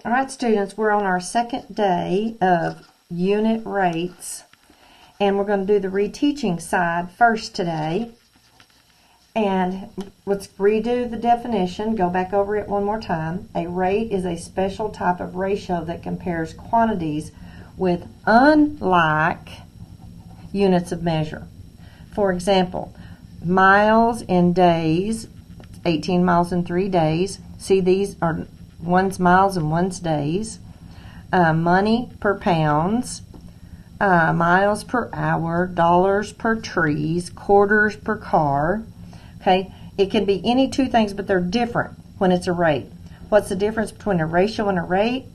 All right, students, we're on our second day of unit rates, and we're going to do the reteaching side first today. And let's redo the definition, go back over it one more time. A rate is a special type of ratio that compares quantities with unlike units of measure. For example, miles in days, 18 miles in 3 days. See, these are one's miles and one's days. Money per pounds, miles per hour, dollars per trees, quarters per car. Okay, it can be any two things, but they're different when it's a rate. What's the difference between a ratio and a rate?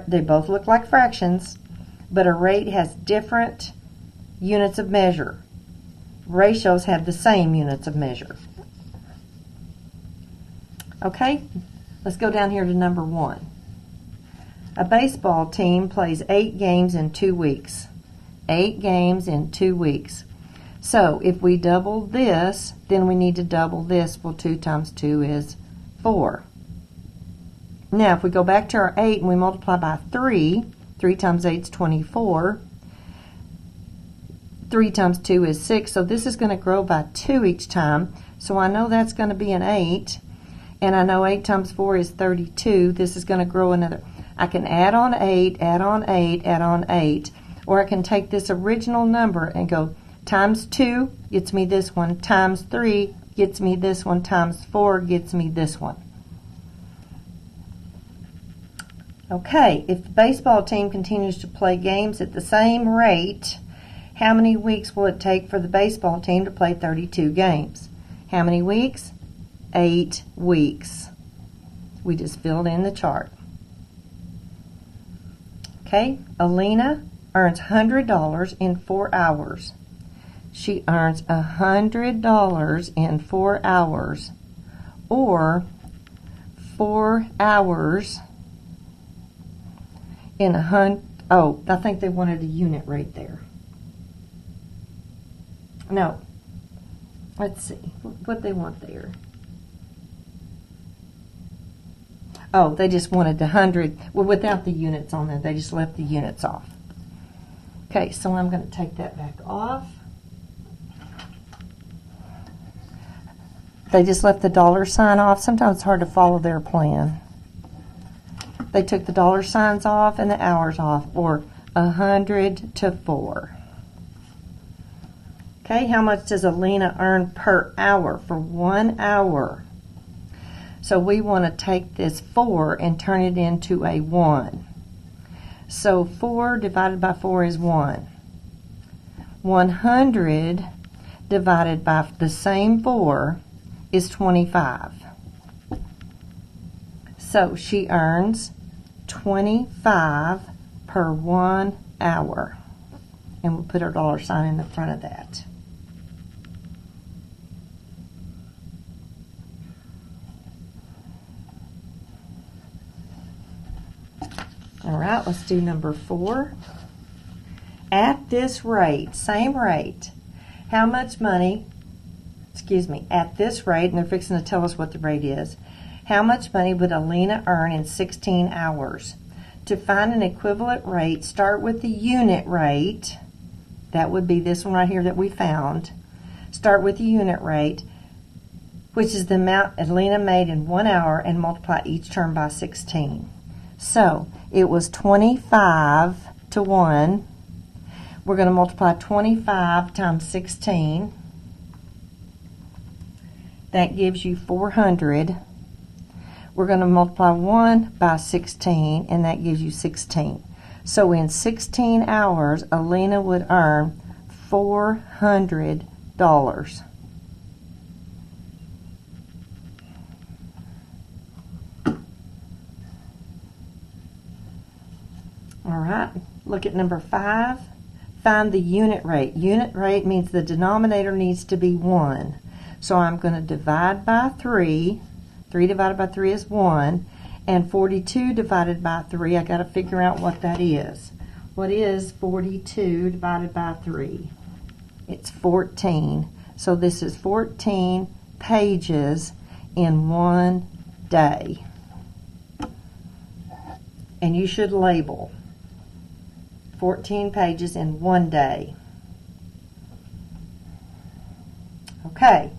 They both look like fractions, but a rate has different units of measure. Ratios have the same units of measure. Okay, let's go down here to number 1. A baseball team plays 8 games in 2 weeks. 8 games in 2 weeks. So if we double this, then we need to double this. Well, 2 times 2 is 4. Now, if we go back to our 8 and we multiply by 3, 3 times 8 is 24. 3 times 2 is 6. So this is going to grow by 2 each time. So I know that's going to be an 8. And I know 8 times 4 is 32. This is going to grow another. I can add on 8, add on 8, add on 8. Or I can take this original number and go times 2 gets me this one, times 3 gets me this one, times 4 gets me this one. Okay, if the baseball team continues to play games at the same rate, how many weeks will it take for the baseball team to play 32 games? How many weeks? 8 weeks. We just filled in the chart. Okay, Alina earns $100 in 4 hours. She earns $100 in 4 hours, or 4 hours in 100. Oh, I think they wanted a unit rate there. No. Let's see what they want there. Oh, they just wanted the 100, well, without the units on there. They just left the units off. Okay, so I'm going to take that back off. They just left the dollar sign off. Sometimes it's hard to follow their plan. They took the dollar signs off and the hours off, or 100 to 4. Okay, how much does Alina earn per hour for 1 hour? So we want to take this 4 and turn it into a 1. So 4 divided by 4 is 1. 100 divided by the same 4 is 25. So she earns 25 per 1 hour. And we'll put our dollar sign in the front of that. All right, let's do number 4. At this rate, same rate, how much money, at this rate, and they're fixing to tell us what the rate is, how much money would Alina earn in 16 hours? To find an equivalent rate, start with the unit rate. That would be this one right here that we found. Start with the unit rate, which is the amount Alina made in 1 hour, and multiply each term by 16. So it was 25 to 1. We're going to multiply 25 times 16. That gives you 400. We're going to multiply 1 by 16, and that gives you 16. So in 16 hours, Alina would earn $400. All right, look at number 5. Find the unit rate. Unit rate means the denominator needs to be 1. So I'm going to divide by 3. 3 divided by 3 is 1. And 42 divided by 3, I got to figure out what that is. What is 42 divided by 3? It's 14. So this is 14 pages in 1 day. and you should label 14 pages in one day. Okay,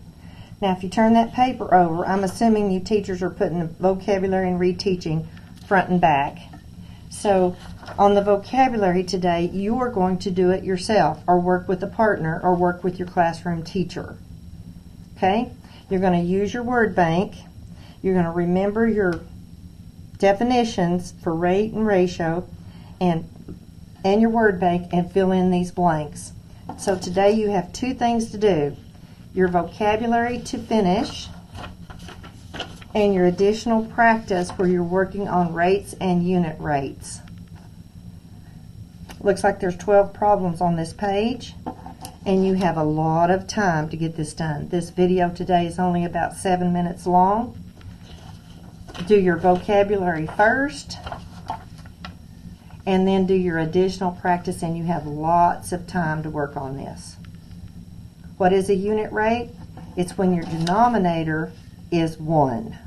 now if you turn that paper over, I'm assuming you teachers are putting the vocabulary and reteaching front and back. So on the vocabulary today, you are going to do it yourself, or work with a partner, or work with your classroom teacher. Okay? You're going to use your word bank. You're going to remember your definitions for rate and ratio and your word bank, and fill in these blanks. So today you have two things to do. Your vocabulary to finish, and your additional practice where you're working on rates and unit rates. Looks like there's 12 problems on this page, and you have a lot of time to get this done. This video today is only about 7 minutes long. Do your vocabulary first, and then do your additional practice, and you have lots of time to work on this. What is a unit rate? It's when your denominator is 1.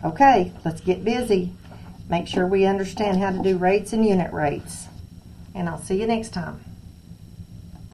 Okay, let's get busy. Make sure we understand how to do rates and unit rates. And I'll see you next time.